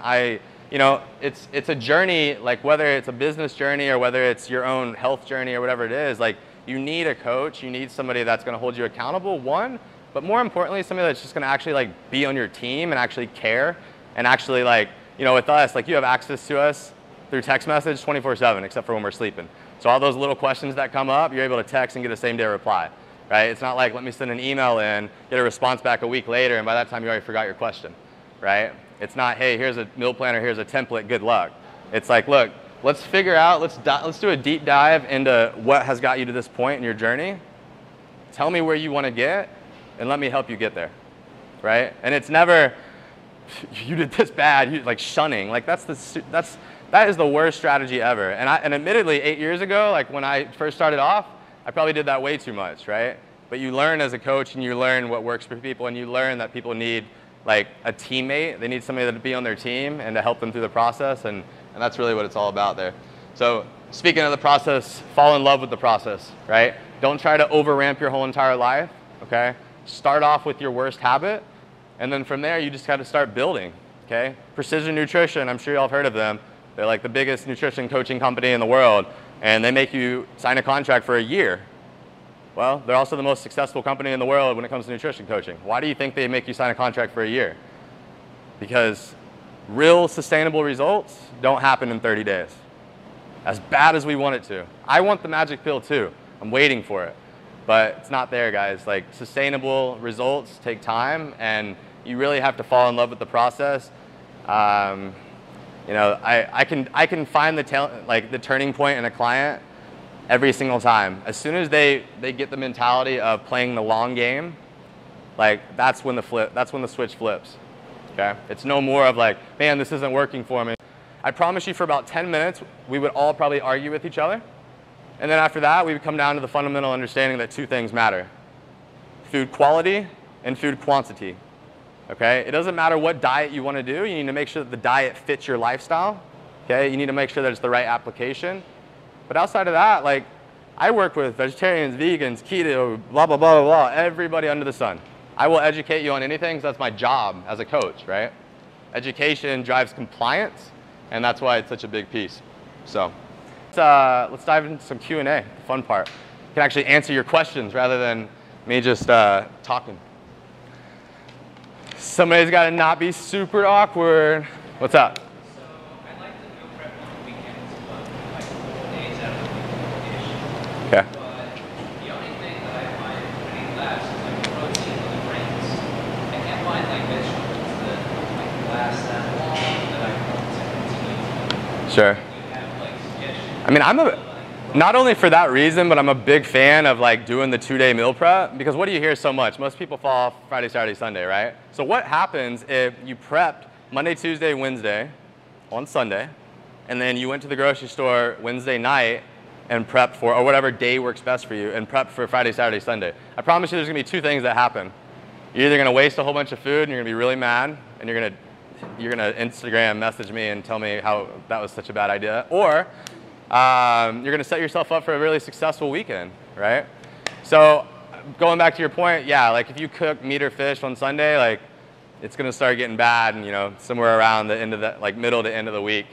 you know, it's a journey, like whether it's a business journey or whether it's your own health journey or whatever it is, like you need a coach, you need somebody that's going to hold you accountable, one, but more importantly, somebody that's just going to actually like be on your team and actually care and actually like, you know, with us, like you have access to us through text message 24/7, except for when we're sleeping. So all those little questions that come up, you're able to text and get a same day reply, right? It's not like let me send an email in, get a response back a week later, and by that time you already forgot your question, right? It's not, hey, here's a meal plan or here's a template, good luck. It's like, look, let's figure out, let's do a deep dive into what has got you to this point in your journey. Tell me where you want to get, and let me help you get there, right? And it's never, you did this bad, you like shunning. Like that is the worst strategy ever. And admittedly, 8 years ago, like when I first started off, I probably did that way too much, right? But you learn as a coach, and you learn what works for people, and you learn that people need like a teammate. They need somebody to be on their team and to help them through the process, and that's really what it's all about there. So speaking of the process, fall in love with the process, right? Don't try to over-ramp your whole entire life, okay? Start off with your worst habit, and then from there, you just got to start building, okay? Precision Nutrition, I'm sure y'all have heard of them. They're like the biggest nutrition coaching company in the world, and they make you sign a contract for a year. Well, they're also the most successful company in the world when it comes to nutrition coaching. Why do you think they make you sign a contract for a year? Because real sustainable results don't happen in 30 days. As bad as we want it to. I want the magic pill too. I'm waiting for it. But it's not there, guys. Like sustainable results take time, and you really have to fall in love with the process. You know, I can find the turning point in a client every single time. As soon as they get the mentality of playing the long game, like that's when the switch flips. Okay? It's no more of like, man, this isn't working for me. I promise you for about 10 minutes, we would all probably argue with each other. And then after that, we would come down to the fundamental understanding that two things matter: food quality and food quantity. Okay? It doesn't matter what diet you want to do. You need to make sure that the diet fits your lifestyle. Okay? You need to make sure that it's the right application. But outside of that, like, I work with vegetarians, vegans, keto, blah, blah, blah, blah, blah, everybody under the sun. I will educate you on anything, because that's my job as a coach, right? Education drives compliance, and that's why it's such a big piece. So let's dive into some Q&A, the fun part. You can actually answer your questions rather than me just talking. Somebody's got to not be super awkward. What's up? So I like to meal prep on the weekends, but like days out of the week. Okay. But the only thing that I find pretty last is like protein and grains. I can't find like vegetables that like last that long that I want to continue. Sure. Do you have like suggestions? I mean, not only for that reason, but I'm a big fan of like doing the 2-day meal prep, because what do you hear so much? Most people fall off Friday, Saturday, Sunday, right? So what happens if you prepped Monday, Tuesday, Wednesday on Sunday, and then you went to the grocery store Wednesday night and prepped for, or whatever day works best for you, and prepped for Friday, Saturday, Sunday? I promise you there's gonna be two things that happen. You're either gonna waste a whole bunch of food and you're gonna be really mad, and you're gonna Instagram message me and tell me how that was such a bad idea, or you're going to set yourself up for a really successful weekend, right? So going back to your point, yeah, like if you cook meat or fish on Sunday, like it's going to start getting bad, and you know, somewhere around the end of the, like middle to end of the week.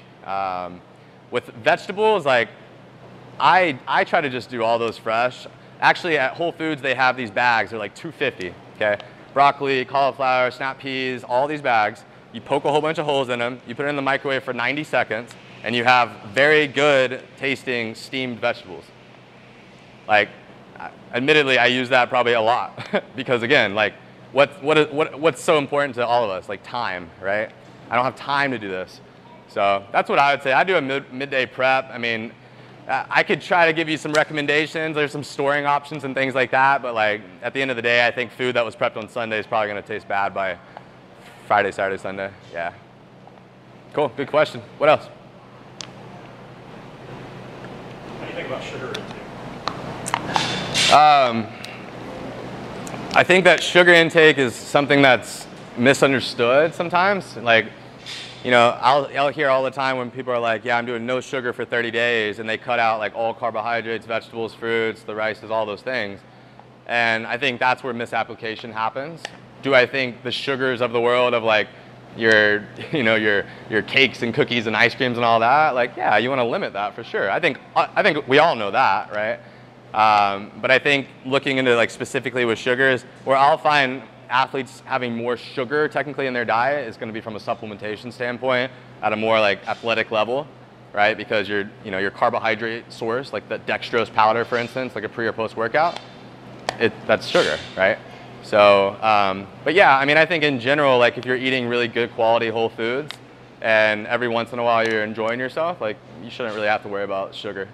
With vegetables, like I try to just do all those fresh. Actually, at Whole Foods, they have these bags. They're like $2.50, okay? Broccoli, cauliflower, snap peas, all these bags. You poke a whole bunch of holes in them. You put it in the microwave for 90 seconds. And you have very good tasting steamed vegetables. Like, admittedly, I use that probably a lot because again, like, what's so important to all of us? Like time, right? I don't have time to do this. So that's what I would say. I do a midday prep. I mean, I could try to give you some recommendations. There's some storing options and things like that. But like, at the end of the day, I think food that was prepped on Sunday is probably going to taste bad by Friday, Saturday, Sunday. Yeah. Cool. Good question. What else? About sugar intake? I think that sugar intake is something that's misunderstood sometimes. Like, you know, I'll hear all the time when people are like, yeah, I'm doing no sugar for 30 days, and they cut out like all carbohydrates, vegetables, fruits, the rices, all those things. And I think that's where misapplication happens. Do I think the sugars of the world of like your cakes and cookies and ice creams and all that, like, yeah, you want to limit that for sure. I think we all know that, right? But I think looking into like specifically with sugars, where I'll find athletes having more sugar technically in their diet is going to be from a supplementation standpoint at a more like athletic level, right? Because your carbohydrate source, like the dextrose powder, for instance, like a pre or post workout, that's sugar, right? So, but yeah, I mean, I think in general, like if you're eating really good quality whole foods and every once in a while you're enjoying yourself, like you shouldn't really have to worry about sugar.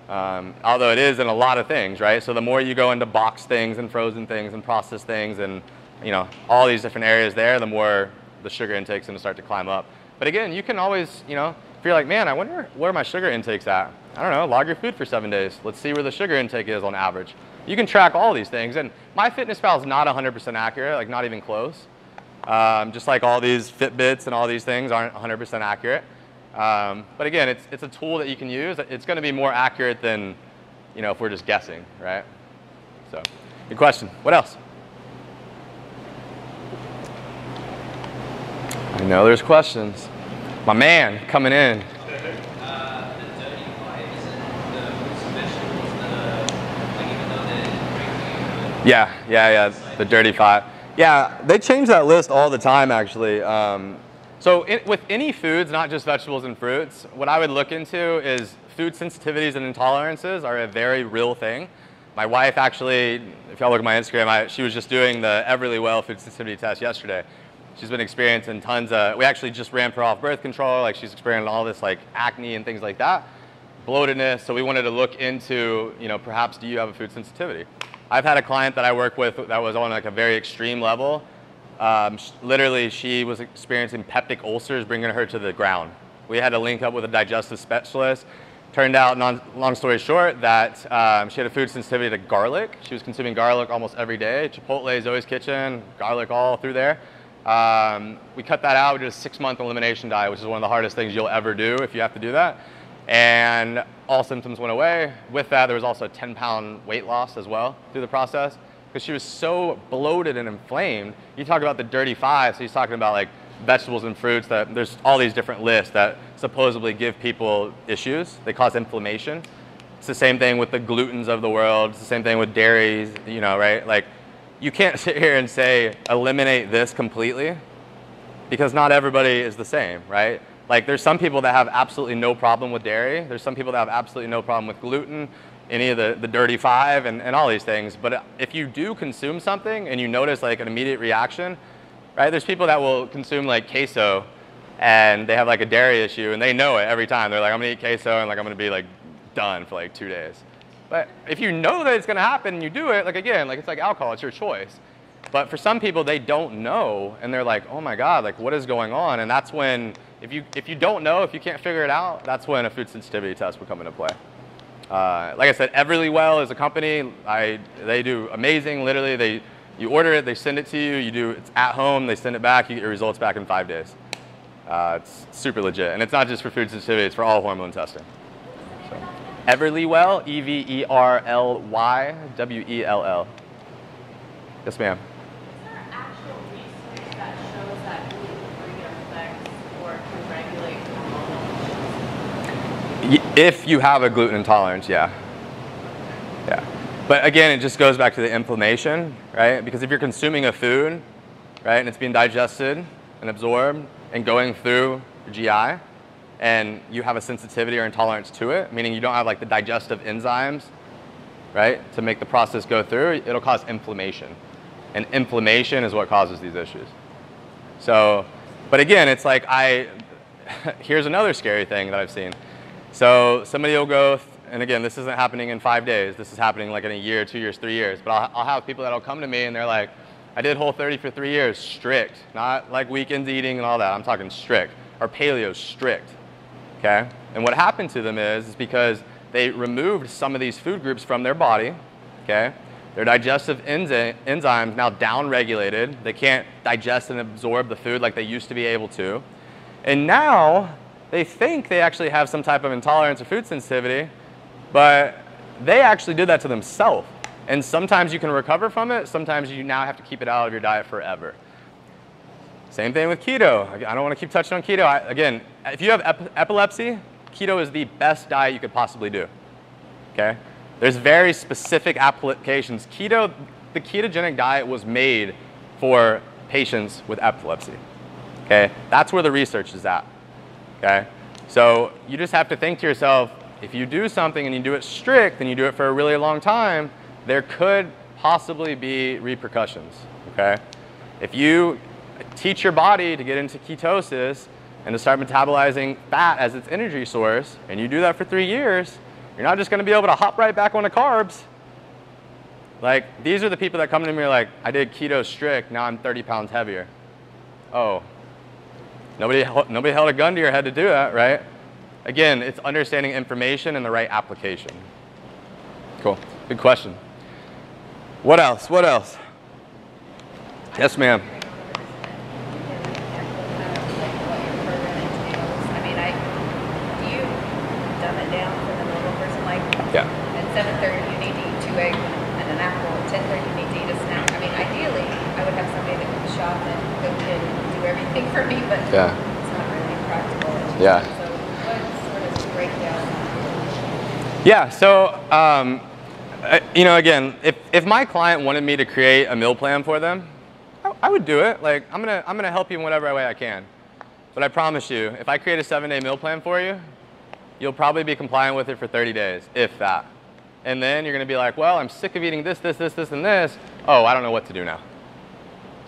Although it is in a lot of things, right? So the more you go into boxed things and frozen things and processed things and, you know, all these different areas there, the more the sugar intake's going to start to climb up. But again, you can always, you know, if you're like, man, I wonder where my sugar intake's at. I don't know, log your food for 7 days. Let's see where the sugar intake is on average. You can track all these things, and MyFitnessPal is not 100% accurate, like not even close. Just like all these Fitbits and all these things aren't 100% accurate. But again, it's a tool that you can use. It's going to be more accurate than, you know, if we're just guessing, right? So, good question. What else? I know there's questions. My man coming in. Yeah, the dirty five. Yeah, they change that list all the time, actually. So with any foods, not just vegetables and fruits, what I would look into is food sensitivities and intolerances are a very real thing. My wife actually, if y'all look at my Instagram, she was just doing the Everly Well food sensitivity test yesterday. She's been experiencing tons of, we actually just ramped her off birth control, like she's experiencing all this like acne and things like that, bloatedness, so we wanted to look into, you know, perhaps do you have a food sensitivity? I've had a client that I work with that was on like a very extreme level. Literally, she was experiencing peptic ulcers, bringing her to the ground. We had to link up with a digestive specialist. Turned out, long story short, that she had a food sensitivity to garlic. She was consuming garlic almost every day. Chipotle, Zoe's Kitchen, garlic all through there. We cut that out. We did a 6-month elimination diet, which is one of the hardest things you'll ever do if you have to do that. And all symptoms went away. With that, there was also a 10-pound weight loss as well through the process, because she was so bloated and inflamed. You talk about the dirty five, so he's talking about like vegetables and fruits, that there's all these different lists that supposedly give people issues. They cause inflammation. It's the same thing with the glutens of the world. It's the same thing with dairies, you know, right? Like, you can't sit here and say, eliminate this completely, because not everybody is the same, right? Like, there's some people that have absolutely no problem with dairy. There's some people that have absolutely no problem with gluten, any of the dirty five, and all these things. But if you do consume something and you notice like an immediate reaction, right? There's people that will consume like queso and they have like a dairy issue and they know it every time. They're like, I'm gonna eat queso and like I'm gonna be like done for like 2 days. But if you know that it's gonna happen and you do it, like again, like it's like alcohol, it's your choice. But for some people, they don't know and they're like, oh my God, like what is going on? And that's when, if you don't know, if you can't figure it out, that's when a food sensitivity test would come into play. Like I said, Everlywell is a company. They do amazing. Literally, you order it, they send it to you. It's at home. They send it back. You get your results back in 5 days. It's super legit, and it's not just for food sensitivity. It's for all hormone testing. So, Everlywell, Everlywell. Yes, ma'am. Is there actual research that shows that gluten-free affects or can regulate hormonal? If you have a gluten intolerance, yeah. Yeah. But again, it just goes back to the inflammation, right? Because if you're consuming a food, right, and it's being digested and absorbed and going through your GI, and you have a sensitivity or intolerance to it, meaning you don't have like the digestive enzymes, right, to make the process go through, it'll cause inflammation. And inflammation is what causes these issues. So, but again, it's like here's another scary thing that I've seen. So somebody will go, and again, this isn't happening in 5 days. This is happening like in a year, 2 years, 3 years. But I'll have people that'll come to me and they're like, I did Whole30 for 3 years, strict. Not like weekends eating and all that. I'm talking strict. Or paleo, strict. Okay? And what happened to them is because they removed some of these food groups from their body. Okay? Their digestive enzymes now down-regulated. They can't digest and absorb the food like they used to be able to. And now they think they actually have some type of intolerance or food sensitivity, but they actually did that to themselves. And sometimes you can recover from it. Sometimes you now have to keep it out of your diet forever. Same thing with keto. I don't want to keep touching on keto. Again, if you have epilepsy, keto is the best diet you could possibly do. Okay? There's very specific applications. The ketogenic diet was made for patients with epilepsy. Okay? That's where the research is at. Okay? So you just have to think to yourself, if you do something and you do it strict and you do it for a really long time, there could possibly be repercussions. Okay? If you teach your body to get into ketosis and to start metabolizing fat as its energy source, and you do that for 3 years, you're not just going to be able to hop right back onto carbs. Like, these are the people that come to me like, I did keto strict, now I'm 30 pounds heavier. Oh, nobody held a gun to your head to do that, right? Again, it's understanding information and the right application. Cool, good question. What else? What else? Yes, ma'am. Yeah. At 7:30, you need to eat 2 eggs and an apple. At 10:30, you need to eat a snack. I mean, ideally, I would have somebody that could shop and go in and do everything for me, but yeah, it's not really practical. Yeah. So what sort of breakdown? Yeah, so, you know, again, if my client wanted me to create a meal plan for them, I would do it. Like, I'm gonna help you in whatever way I can. But I promise you, if I create a 7-day meal plan for you, you'll probably be compliant with it for 30 days, if that. And then you're going to be like, well, I'm sick of eating this, and this. Oh, I don't know what to do now.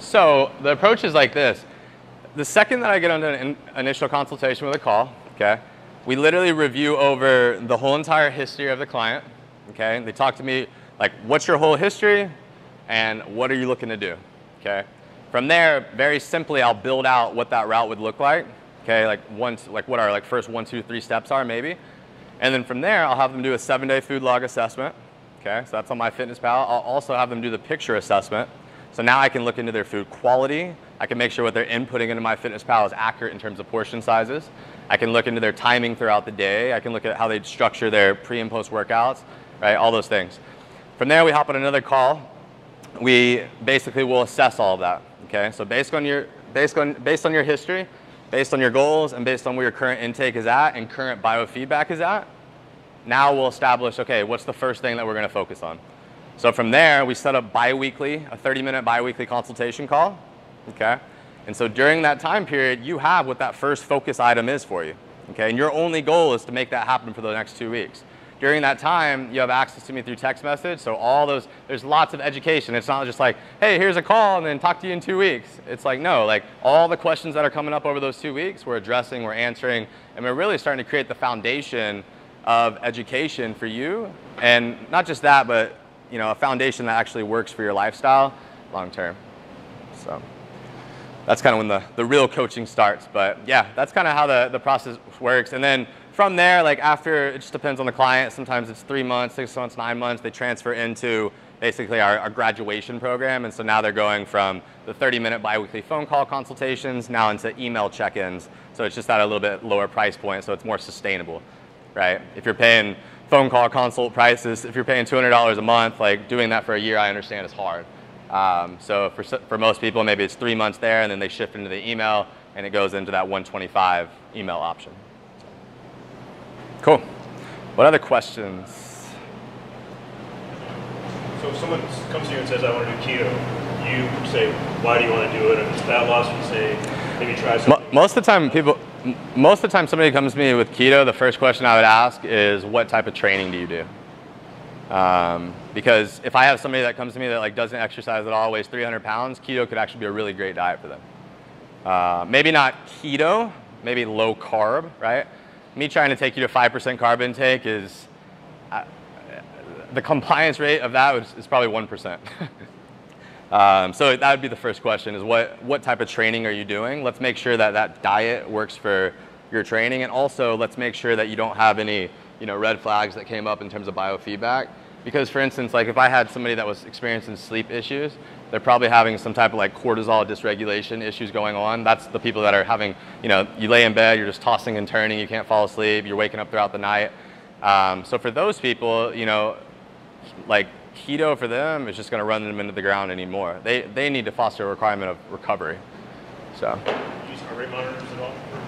So the approach is like this. The second that I get on an initial consultation with a call, okay, we literally review over the whole entire history of the client. Okay, they talk to me like, what's your whole history, and what are you looking to do? Okay, From there, very simply, I'll build out what that route would look like. Okay, like what our first 1, 2, 3 steps are maybe. And then from there, I'll have them do a 7-day food log assessment. Okay, so that's on MyFitnessPal. I'll also have them do the picture assessment. So now I can look into their food quality. I can make sure what they're inputting into MyFitnessPal is accurate in terms of portion sizes. I can look into their timing throughout the day. I can look at how they structure their pre and post workouts, right? All those things. From there, we hop on another call. We basically will assess all of that. Okay, so based on your history, based on your goals, and based on where your current intake is at and current biofeedback is at, now we'll establish, okay, what's the first thing that we're going to focus on? So from there, we set up bi-weekly, a 30-minute bi-weekly consultation call. Okay, and so during that time period, you have what that first focus item is for you. Okay, and your only goal is to make that happen for the next 2 weeks. During that time, you have access to me through text message, so all those, there's lots of education. It's not just like, hey, here's a call and then talk to you in 2 weeks. It's like, no, like all the questions that are coming up over those 2 weeks, we're addressing, we're answering, and we're really starting to create the foundation of education for you. And not just that, but a foundation that actually works for your lifestyle long term. So that's kind of when the real coaching starts. But yeah, that's kind of how the process works. And then from there, like after, it just depends on the client. Sometimes it's 3 months, 6 months, 9 months. They transfer into basically our graduation program. And so now they're going from the 30-minute biweekly phone call consultations now into email check-ins. So it's just at a little bit lower price point, so it's more sustainable, right? If you're paying phone call consult prices, if you're paying $200 a month, like doing that for a year, I understand is hard. So for most people, maybe it's 3 months there, and then they shift into the email, and it goes into that 125 email option. Cool. What other questions? So if someone comes to you and says, I want to do keto, you say, why do you want to do it? And it's fat loss, you say, maybe try something. Most of the time somebody comes to me with keto, the first question I would ask is, what type of training do you do? Because if I have somebody that comes to me that like doesn't exercise at all, weighs 300 pounds, keto could actually be a really great diet for them. Maybe not keto, maybe low carb, right? Me trying to take you to 5% carb intake is, the compliance rate of that is probably 1%. So that would be the first question is what type of training are you doing? Let's make sure that that diet works for your training, and also let's make sure that you don't have any red flags that came up in terms of biofeedback. Because for instance, like if I had somebody that was experiencing sleep issues, they're probably having some type of like cortisol dysregulation issues going on. That's the people that are having, you lay in bed, you're just tossing and turning, you can't fall asleep, you're waking up throughout the night. So for those people, like keto for them is just going to run them into the ground anymore. They need to foster a requirement of recovery. So. Do you use heart rate monitors at all for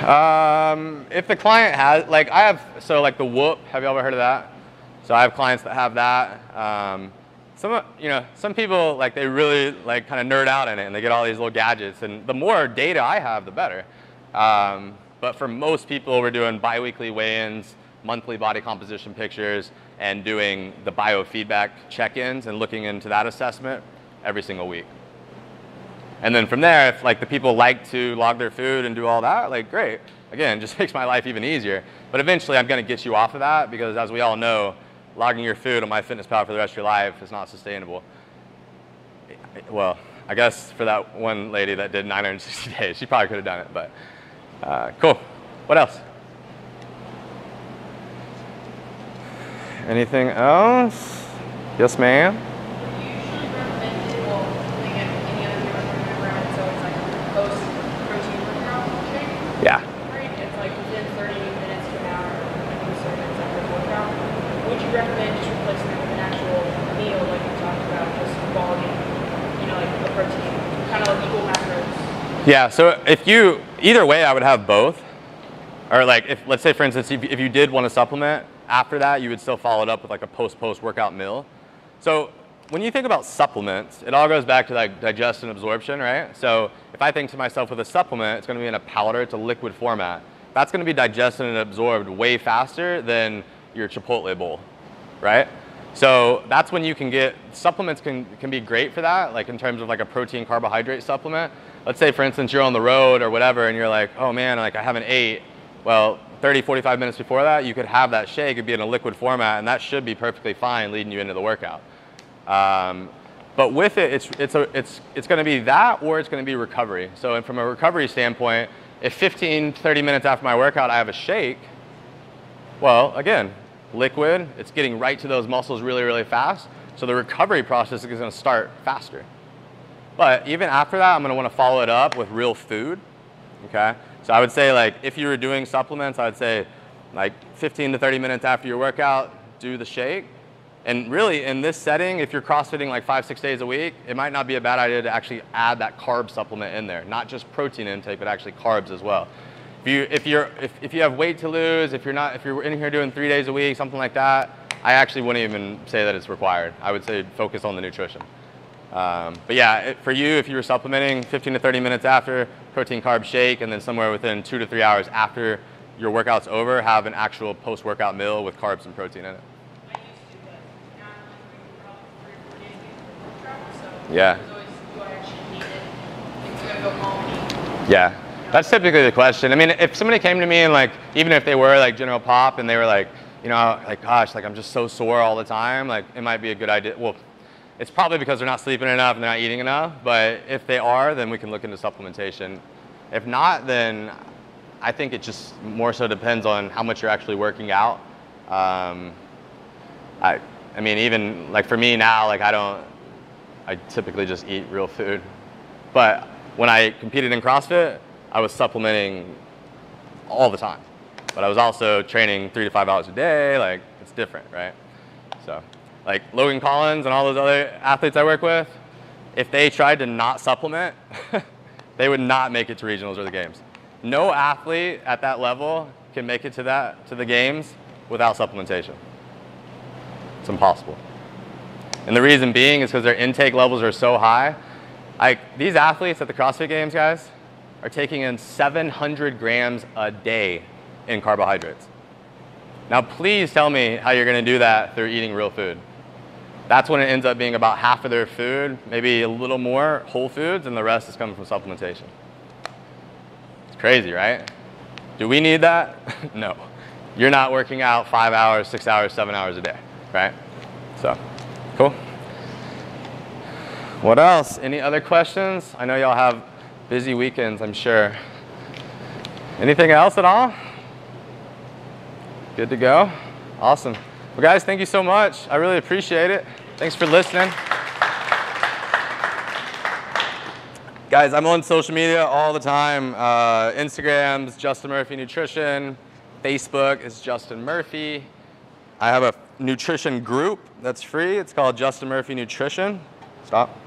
biofeedback? If the client has, like I have, so like the Whoop, have you ever heard of that? So I have clients that have that. Some people like they really like kind of nerd out in it and they get all these little gadgets, and the more data I have, the better. But for most people, we're doing biweekly weigh-ins, monthly body composition pictures, and doing the biofeedback check-ins and looking into that assessment every single week. And then from there, if like the people like to log their food and do all that, like great. Again, just makes my life even easier. But eventually I'm gonna get you off of that because as we all know, logging your food on MyFitnessPal for the rest of your life is not sustainable. Well, I guess for that one lady that did 960 days, she probably could have done it, but cool. What else? Anything else? Yes, ma'am? You usually recommend it, well, doing it any other day around, so it's like post-protein workout shake? Yeah. Right? It's like within 30 minutes to an hour, I think so it's like the workout. Would you recommend just replacing it with an actual meal like you talked about, just quality, like the protein, kind of like equal macros? Yeah, so either way, I would have both. Or like, let's say for instance, if you did want to supplement, after that, you would still follow it up with like a post-workout meal. So when you think about supplements, it all goes back to like digestion and absorption, right? So if I think to myself with a supplement, it's going to be in a powder, it's a liquid format. That's going to be digested and absorbed way faster than your Chipotle bowl, right? So that's when you can get, supplements can be great for that, like in terms of like a protein carbohydrate supplement. Let's say for instance, you're on the road or whatever and you're like, oh man, like I haven't ate. Well, 30, 45 minutes before that, you could have that shake, it'd be in a liquid format, and that should be perfectly fine leading you into the workout. But with it, it's going to be that, or it's going to be recovery. So from a recovery standpoint, if 15, 30 minutes after my workout I have a shake, well, again, liquid, it's getting right to those muscles really, really fast. So the recovery process is going to start faster. But even after that, I'm going to want to follow it up with real food. Okay? So I would say, like, if you were doing supplements, I would say like 15 to 30 minutes after your workout, do the shake. And really, in this setting, if you're CrossFitting like 5-6 days a week, it might not be a bad idea to actually add that carb supplement in there. Not just protein intake, but actually carbs as well. If you have weight to lose, if you're in here doing 3 days a week, something like that, I actually wouldn't even say that it's required. I would say focus on the nutrition. But yeah, for you, if you were supplementing 15 to 30 minutes after, protein carb shake, and then somewhere within 2 to 3 hours after your workout's over, have an actual post-workout meal with carbs and protein in it. I used to, but now I'm like probably 3 or 4 days before travel, so Yeah. there's always, do I actually need it? If I'm gonna go home and eat. Yeah, that's typically the question. I mean, if somebody came to me and like, even if they were like general pop and they were like, you know, like, gosh, like I'm just so sore all the time, like it might be a good idea. Well, it's probably because they're not sleeping enough and they're not eating enough, but if they are, then we can look into supplementation. If not, then I think it just more so depends on how much you're actually working out. I mean, even like for me now, like I typically just eat real food. But when I competed in CrossFit, I was supplementing all the time. But I was also training 3 to 5 hours a day. Like, it's different, right? So, like Logan Collins and all those other athletes I work with, if they tried to not supplement, they would not make it to regionals or the games. No athlete at that level can make it to the games without supplementation. It's impossible. And the reason being is because their intake levels are so high. Like, these athletes at the CrossFit Games, guys, are taking in 700 grams a day in carbohydrates. Now, please tell me how you're going to do that through eating real food. That's when it ends up being about half of their food, maybe a little more whole foods, and the rest is coming from supplementation. It's crazy, right? Do we need that? No. You're not working out 5 hours, 6 hours, 7 hours a day, right? So, cool. What else? Any other questions? I know y'all have busy weekends, I'm sure. Anything else at all? Good to go? Awesome. Well, guys, thank you so much. I really appreciate it. Thanks for listening. Guys, I'm on social media all the time. Instagram's Justin Murphy Nutrition. Facebook is Justin Murphy. I have a nutrition group that's free. It's called Justin Murphy Nutrition. Stop.